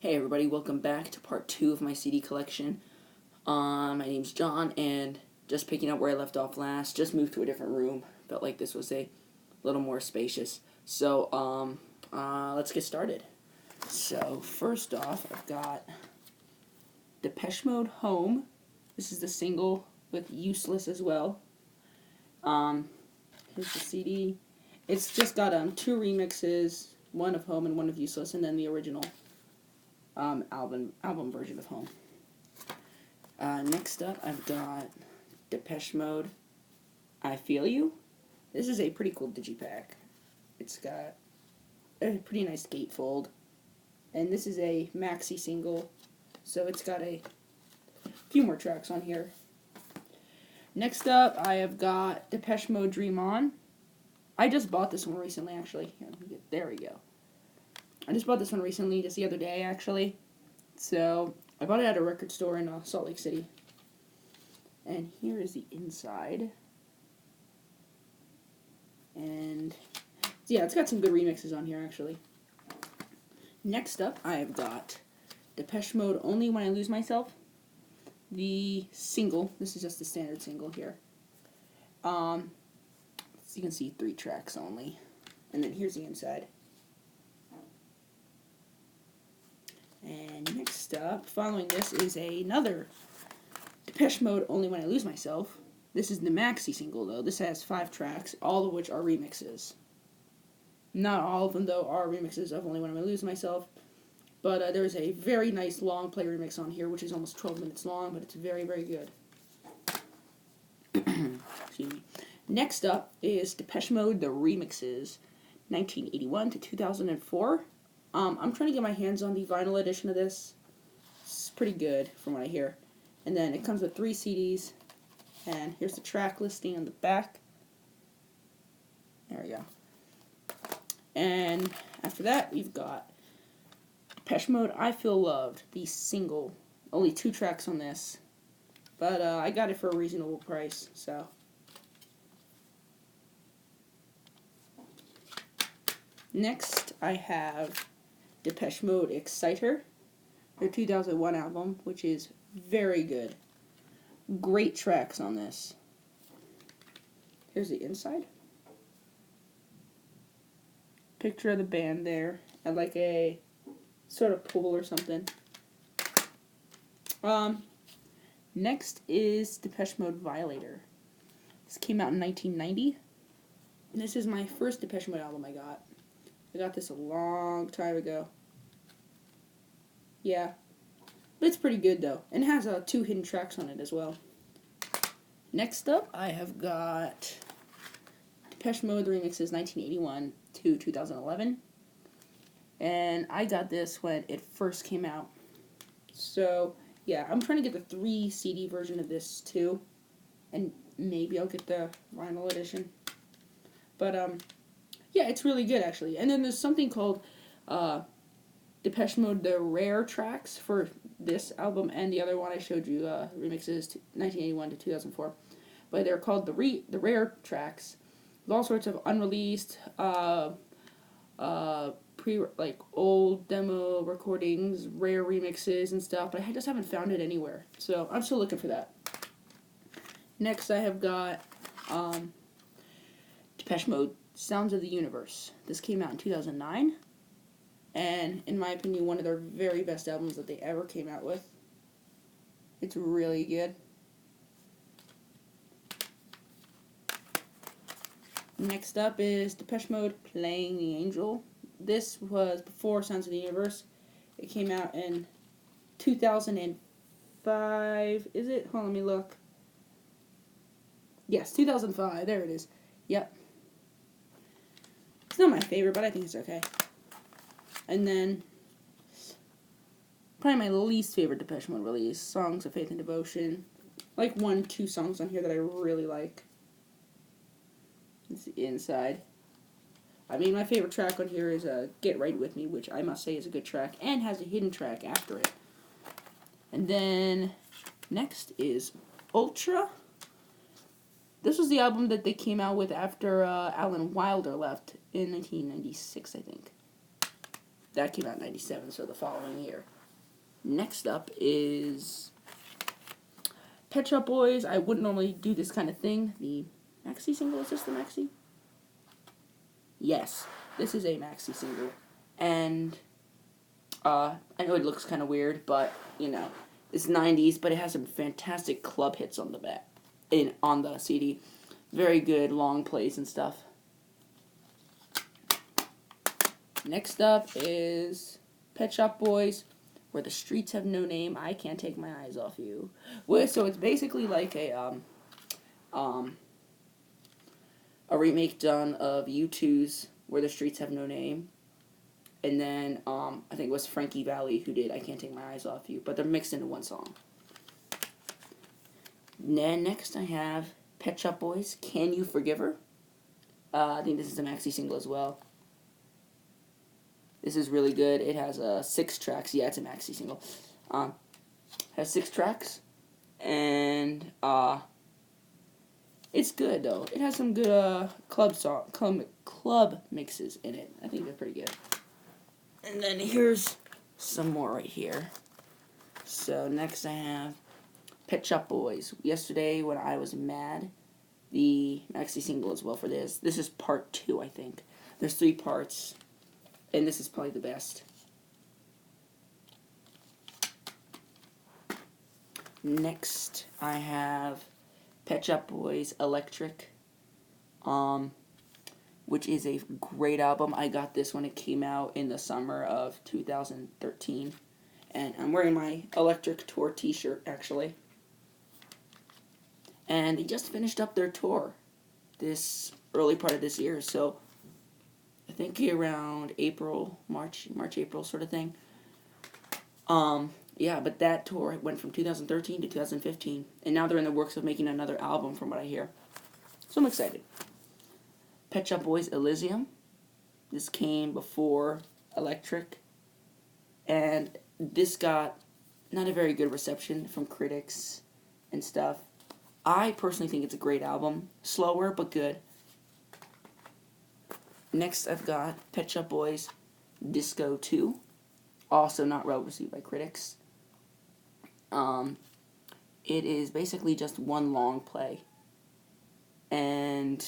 Hey everybody, welcome back to part 2 of my CD collection. My name's John, and just picking up where I left off last, just moved to a different room. Felt like this was a little more spacious. So, let's get started. So, first off, I've got Depeche Mode Home. This is the single with Useless as well. Here's the CD. It's just got two remixes, one of Home and one of Useless, and then the original album version of Home. Next up, I've got Depeche Mode, I Feel You. This is a pretty cool digipack. It's got a pretty nice gatefold, and this is a maxi single, so it's got a few more tracks on here. Next up, I have got Depeche Mode Dream On. I just bought this one recently, actually. There we go. I just bought this one recently, just the other day, actually. So, I bought it at a record store in Salt Lake City. And here is the inside. And, yeah, it's got some good remixes on here, actually. Next up, I have got Depeche Mode Only When I Lose Myself. The single. This is just the standard single here. So you can see 3 tracks only. And then here's the inside. And next up, following this, is another Depeche Mode Only When I Lose Myself. This is the maxi single, though. This has 5 tracks, all of which are remixes. Not all of them, though, are remixes of Only When I Lose Myself. But there's a very nice long play remix on here, which is almost 12 minutes long, but it's very, very good. Excuse me. Next up is Depeche Mode, the remixes, 1981 to 2004. I'm trying to get my hands on the vinyl edition of this. It's pretty good, from what I hear. And then it comes with 3 CDs, and here's the track listing on the back. There we go. And after that, we've got Depeche Mode, I Feel Loved, the single. Only 2 tracks on this. But I got it for a reasonable price, so. Next, I have Depeche Mode Exciter, their 2001 album, which is very good. Great tracks on this. Here's the inside. Picture of the band there, and like a sort of pool or something. Next is Depeche Mode Violator. This came out in 1990. And this is my first Depeche Mode album I got. I got this a long time ago. Yeah. But it's pretty good, though. And it has 2 hidden tracks on it as well. Next up, I have got Depeche Mode the remixes 1981 to 2011. And I got this when it first came out. So, yeah, I'm trying to get the 3 CD version of this, too. And maybe I'll get the vinyl edition. But, yeah, it's really good, actually. And then there's something called Depeche Mode, the rare tracks for this album and the other one I showed you, remixes 1981 to 2004. But they're called the rare tracks. With all sorts of unreleased, old demo recordings, rare remixes and stuff. But I just haven't found it anywhere. So I'm still looking for that. Next, I have got Depeche Mode, Sounds of the Universe. This came out in 2009, and in my opinion, one of their very best albums that they ever came out with. It's really good. Next up is Depeche Mode, Playing the Angel. This was before Sounds of the Universe. It came out in 2005. Is it? Hold on, let me look. Yes, 2005. There it is. Yep. It's not my favorite, but I think it's okay. And then, probably my least favorite Depeche Mode release, Songs of Faith and Devotion. Like 1-2 songs on here that I really like. It's the inside. I mean, my favorite track on here is Get Right With Me, which I must say is a good track, and has a hidden track after it. And then, next is Ultra. This was the album that they came out with after Alan Wilder left in 1996, I think. that came out in 97, so the following year. Next up is Pet Shop Boys. I wouldn't normally do this kind of thing. The maxi single, is this the maxi? Yes, this is a maxi single. And I know it looks kind of weird, but, you know, it's 90s, but it has some fantastic club hits on the back, on the CD. Very good long plays and stuff. Next up is Pet Shop Boys, Where the Streets Have No Name, I Can't Take My Eyes Off You. So it's basically like a remake done of U2's Where the Streets Have No Name. And then I think it was Frankie Valli who did I Can't Take My Eyes Off You, but they're mixed into one song. Then next I have Pet Shop Boys, Can You Forgive Her? I think this is a maxi single as well. This is really good. It has 6 tracks. Yeah, it's a maxi single. Has 6 tracks, and it's good though. It has some good club mixes in it. I think they're pretty good. And then here's some more right here. So next I have Pet Shop Boys, Yesterday When I Was Mad, the maxi single as well for this. This is part 2, I think. There's 3 parts. And this is probably the best. Next, I have Pet Shop Boys Electric, which is a great album. I got this when it came out in the summer of 2013. And I'm wearing my Electric Tour t-shirt, actually. And they just finished up their tour this early part of this year, so I think around April, March, April sort of thing. Yeah, but that tour went from 2013 to 2015, and now they're in the works of making another album from what I hear. So I'm excited. Pet Shop Boys Elysium. This came before Electric, and this got not a very good reception from critics and stuff. I personally think it's a great album. Slower, but good. Next, I've got Pet Shop Boys Disco 2. Also not well received by critics. It is basically just one long play. And,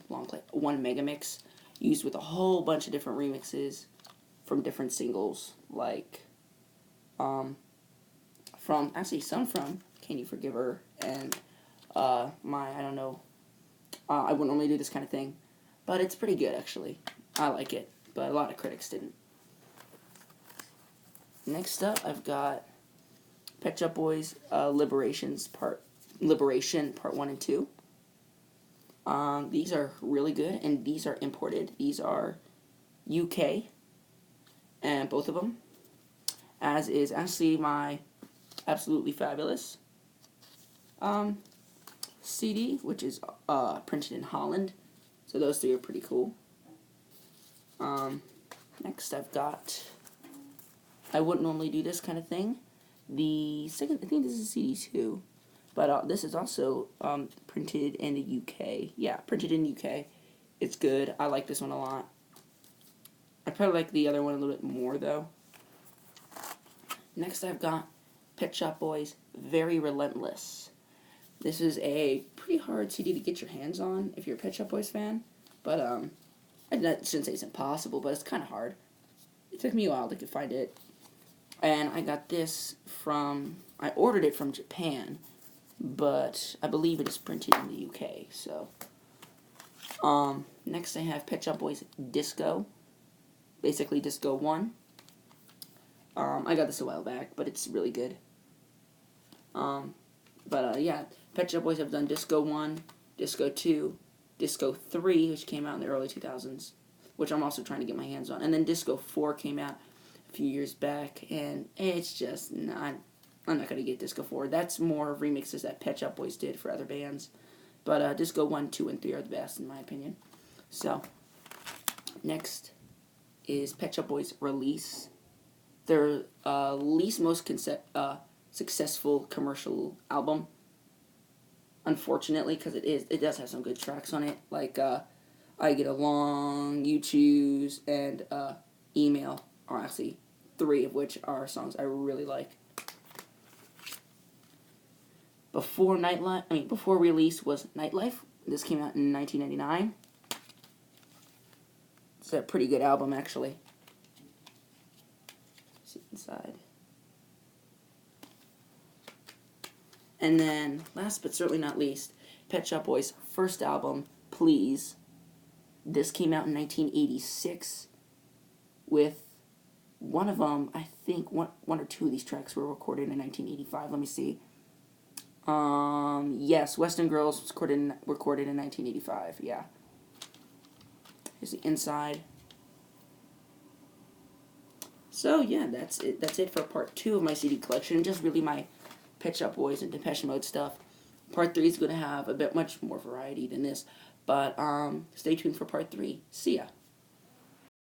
long play. One mega mix used with a whole bunch of different remixes from different singles. Like, some from Can You Forgive Her? And, I wouldn't normally do this kind of thing. But it's pretty good, actually. I like it, but a lot of critics didn't. Next up, I've got Pet Shop Boys Liberation Part 1 and 2. These are really good, and these are imported. These are UK, and both of them. As is actually my Absolutely Fabulous CD, which is printed in Holland. So those 3 are pretty cool. Next I've got, I wouldn't normally do this kind of thing. The second, I think this is CD 2, but this is also printed in the UK. Yeah, printed in the UK. It's good. I like this one a lot. I probably like the other one a little bit more though. Next I've got Pet Shop Boys Very Relentless. This is a pretty hard CD to get your hands on if you're a Pet Shop Boys fan, but I shouldn't say it's impossible, but it's kind of hard. It took me a while to find it, and I got this I ordered it from Japan, but I believe it is printed in the UK, so. Next I have Pet Shop Boys Disco, basically Disco 1. I got this a while back, but it's really good. Yeah, Pet Shop Boys have done Disco 1, Disco 2, Disco 3, which came out in the early 2000s, which I'm also trying to get my hands on. And then Disco 4 came out a few years back, and it's just not, I'm not going to get Disco 4. That's more remixes that Pet Shop Boys did for other bands. But Disco 1, 2, and 3 are the best, in my opinion. So, next is Pet Shop Boys Release. Their least most successful commercial album, unfortunately, because it does have some good tracks on it, like I Get Along, You Choose, and Email are actually 3 of which are songs I really like. Before release was Nightlife. This came out in 1999. It's a pretty good album, actually. See inside. And then, last but certainly not least, Pet Shop Boys' first album, Please. This came out in 1986 with one of them, I think one or two of these tracks were recorded in 1985. Let me see. Yes, Western Girls was recorded in 1985, yeah. Here's the inside. So, yeah, that's it. That's it for part 2 of my CD collection. Just really my Pet Shop Boys and Depeche Mode stuff. Part 3 is going to have a bit much more variety than this. But, stay tuned for part 3. See ya.